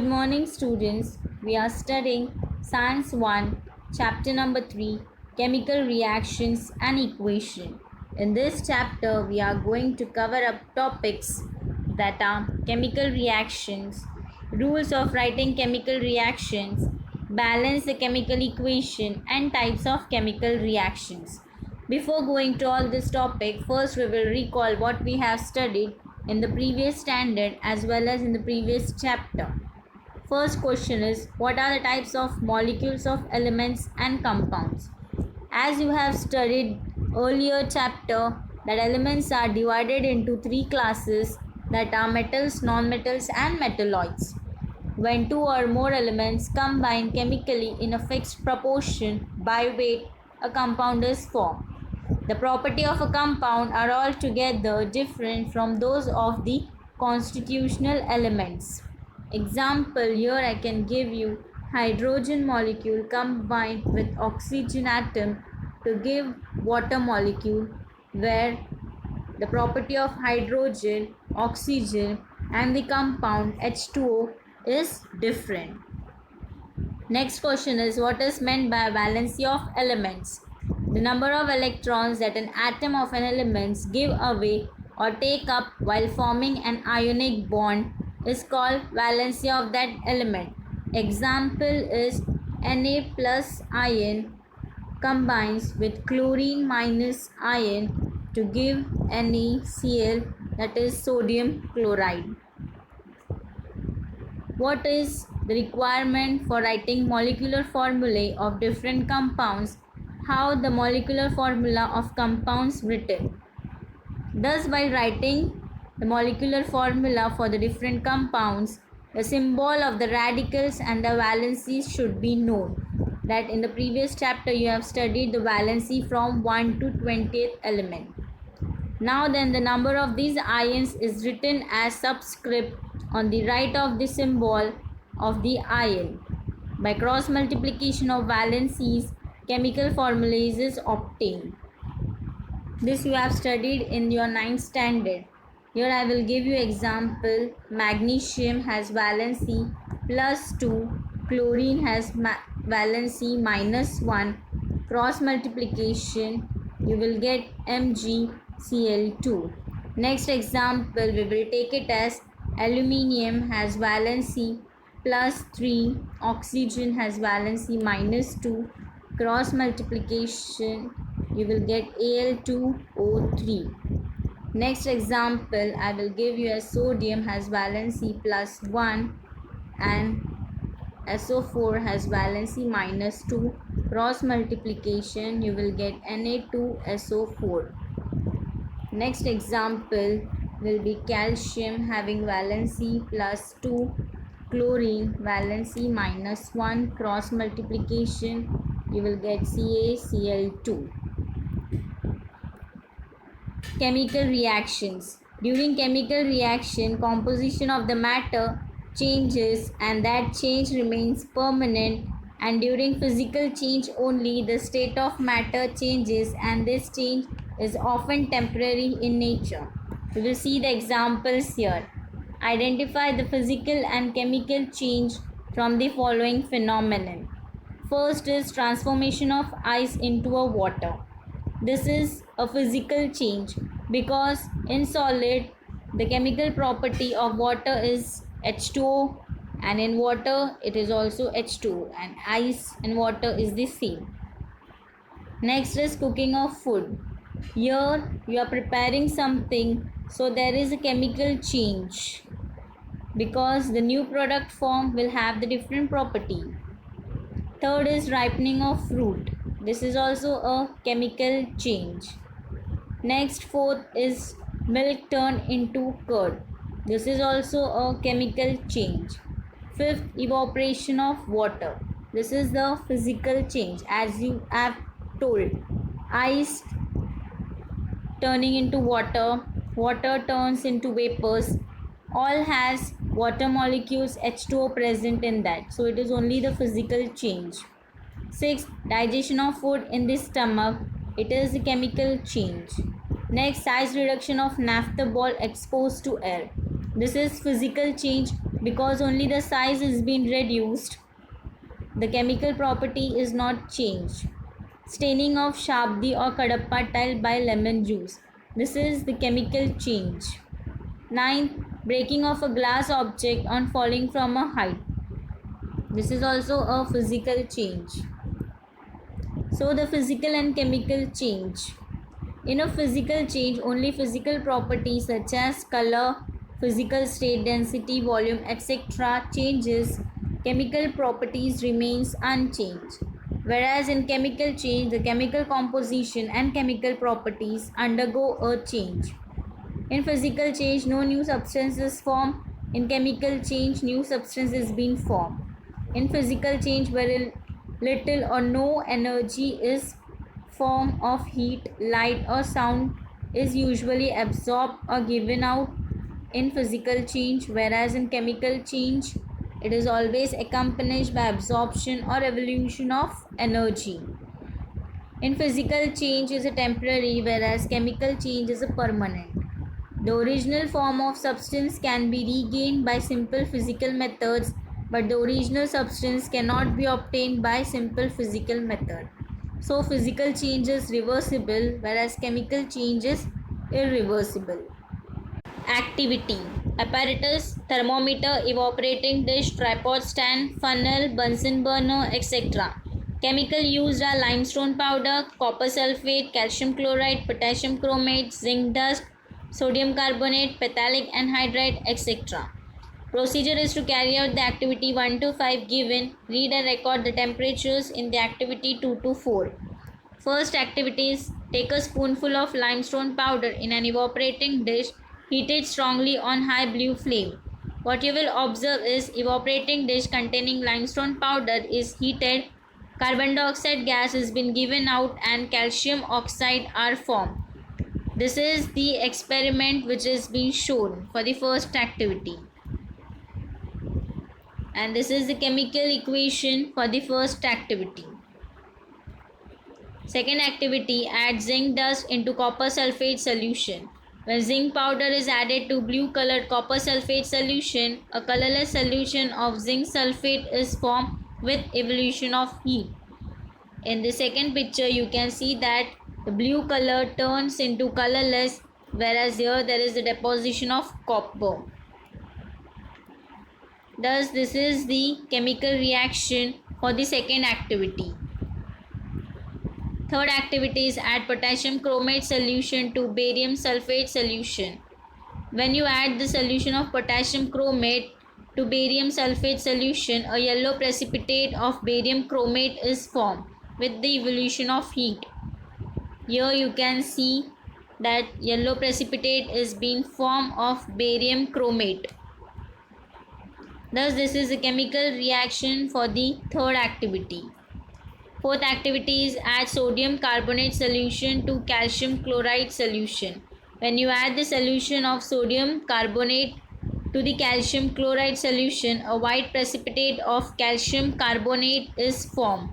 morning, students. We are studying Science 1, chapter number 3, Chemical Reactions and Equation. In this chapter, we are going to cover up topics that are chemical reactions, rules of writing chemical reactions, balance the chemical equation, and types of chemical reactions. Before going to all this topic, first we will recall what we have studied in the previous standard as well as in the previous chapter. First question is, what are the types of molecules of elements and compounds? As you have studied earlier chapter, that elements are divided into three classes, that are metals, nonmetals and metalloids. When two or more elements combine chemically in a fixed proportion by weight, a compound is formed. The property of a compound are altogether different from those of the constitutional elements. Example, here I can give you hydrogen molecule combined with oxygen atom to give water molecule, where the property of hydrogen, oxygen and the compound H2O is different. Next question is, what is meant by valency of elements? The number of electrons that an atom of an element give away or take up while forming an ionic bond is called valency of that element. Example is Na plus ion combines with chlorine minus ion to give NaCl, that is sodium chloride. What is the requirement for writing molecular formulae of different compounds? How the molecular formula of compounds written? Thus, by writing the molecular formula for the different compounds, the symbol of the radicals and the valencies should be known. That in the previous chapter you have studied the valency from 1 to 20th element. Now then, the number of these ions is written as subscript on the right of the symbol of the ion. By cross multiplication of valencies, chemical formulas is obtained. This you have studied in your 9th standard. Here I will give you example. Magnesium has valency +2, chlorine has valency -1. Cross multiplication, you will get MgCl2. Next example, we will take it as aluminium has valency +3, oxygen has valency -2. Cross multiplication, you will get Al2O3. Next example, I will give you as sodium has valency +1 and SO4 has valency -2. Cross multiplication, you will get Na2SO4. Next example will be calcium having valency +2, chlorine valency -1. Cross multiplication, you will get CaCl2. Chemical reactions. During chemical reaction, composition of the matter changes and that change remains permanent, and during physical change only the state of matter changes, and this change is often temporary in nature. We will see the examples here. Identify the physical and chemical change from the following phenomenon. First is transformation of ice into a water. This is a physical change because in solid the chemical property of water is H2O, and in water it is also H2O, and ice and water is the same. Next is cooking of food. Here you are preparing something, so there is a chemical change because the new product form will have the different property. Third is ripening of fruit. This is also a chemical change. Next, fourth is milk turned into curd. This is also a chemical change. Fifth, evaporation of water. This is the physical change, as you have told. Ice turning into water, water turns into vapors, all has water molecules H2O present in that. So it is only the physical change. Sixth, digestion of food in the stomach. It is a chemical change. Next, size reduction of naphtha ball exposed to air. This is physical change because only the size is being reduced, the chemical property is not changed. Staining of Shabdi or Kadappa tile by lemon juice, this is the chemical change. Ninth, breaking of a glass object on falling from a height, this is also a physical change. So the physical and chemical change. In a physical change, only physical properties such as color, physical state, density, volume, etc. changes. Chemical properties remains unchanged. Whereas in chemical change, the chemical composition and chemical properties undergo a change. In physical change, no new substance is formed. In chemical change, new substance is being formed. In physical change, very little or no energy is form of heat, light or sound is usually absorbed or given out in physical change, whereas in chemical change it is always accompanied by absorption or evolution of energy. In physical change is a temporary, whereas chemical change is a permanent. The original form of substance can be regained by simple physical methods, but the original substance cannot be obtained by simple physical method. So physical change is reversible, whereas chemical change is irreversible. Activity: apparatus, thermometer, evaporating dish, tripod stand, funnel, Bunsen burner, etc. Chemical used are limestone powder, copper sulfate, calcium chloride, potassium chromate, zinc dust, sodium carbonate, phthalic anhydride, etc. Procedure is to carry out the activity 1 to 5 given. Read and record the temperatures in the activity 2 to 4. First activity is take a spoonful of limestone powder in an evaporating dish. Heat it strongly on high blue flame. What you will observe is evaporating dish containing limestone powder is heated. Carbon dioxide gas has been given out and calcium oxide are formed. This is the experiment which is being shown for the first activity. And this is the chemical equation for the first activity. Second activity, add zinc dust into copper sulfate solution. When zinc powder is added to blue colored copper sulfate solution, a colorless solution of zinc sulfate is formed with evolution of heat. In the second picture, you can see that the blue color turns into colorless, whereas here there is a deposition of copper. Thus, this is the chemical reaction for the second activity. Third activity is add potassium chromate solution to barium sulfate solution. When you add the solution of potassium chromate to barium sulfate solution, a yellow precipitate of barium chromate is formed with the evolution of heat. Here you can see that yellow precipitate is being formed of barium chromate. Thus, this is a chemical reaction for the third activity. Fourth activity is add sodium carbonate solution to calcium chloride solution. When you add the solution of sodium carbonate to the calcium chloride solution, a white precipitate of calcium carbonate is formed.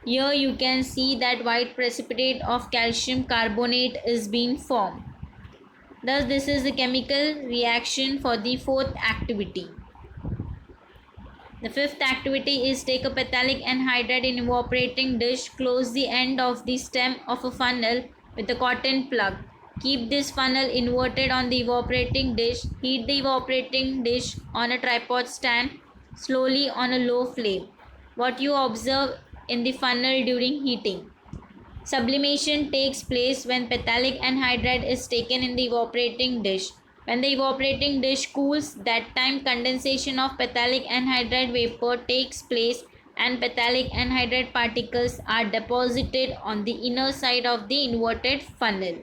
Here you can see that white precipitate of calcium carbonate is being formed. Thus, this is the chemical reaction for the fourth activity. The fifth activity is take a phthalic anhydride in evaporating dish, close the end of the stem of a funnel with a cotton plug. Keep this funnel inverted on the evaporating dish. Heat the evaporating dish on a tripod stand slowly on a low flame. What you observe in the funnel during heating. Sublimation takes place when phthalic anhydride is taken in the evaporating dish. When the evaporating dish cools, that time condensation of phthalic anhydride vapor takes place and phthalic anhydride particles are deposited on the inner side of the inverted funnel.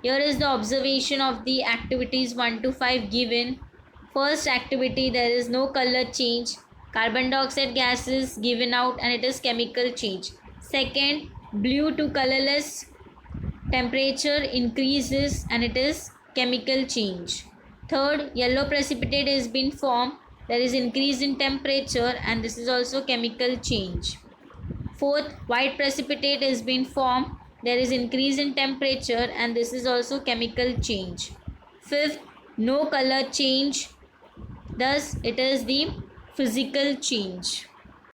Here is the observation of the activities 1 to 5 given. First activity, there is no color change. Carbon dioxide gas is given out and it is chemical change. Second, blue to colorless, temperature increases and it is chemical change. Third, yellow precipitate has been formed. There is increase in temperature and this is also chemical change. Fourth, white precipitate has been formed. There is increase in temperature and this is also chemical change. Fifth, no color change. Thus, it is the physical change.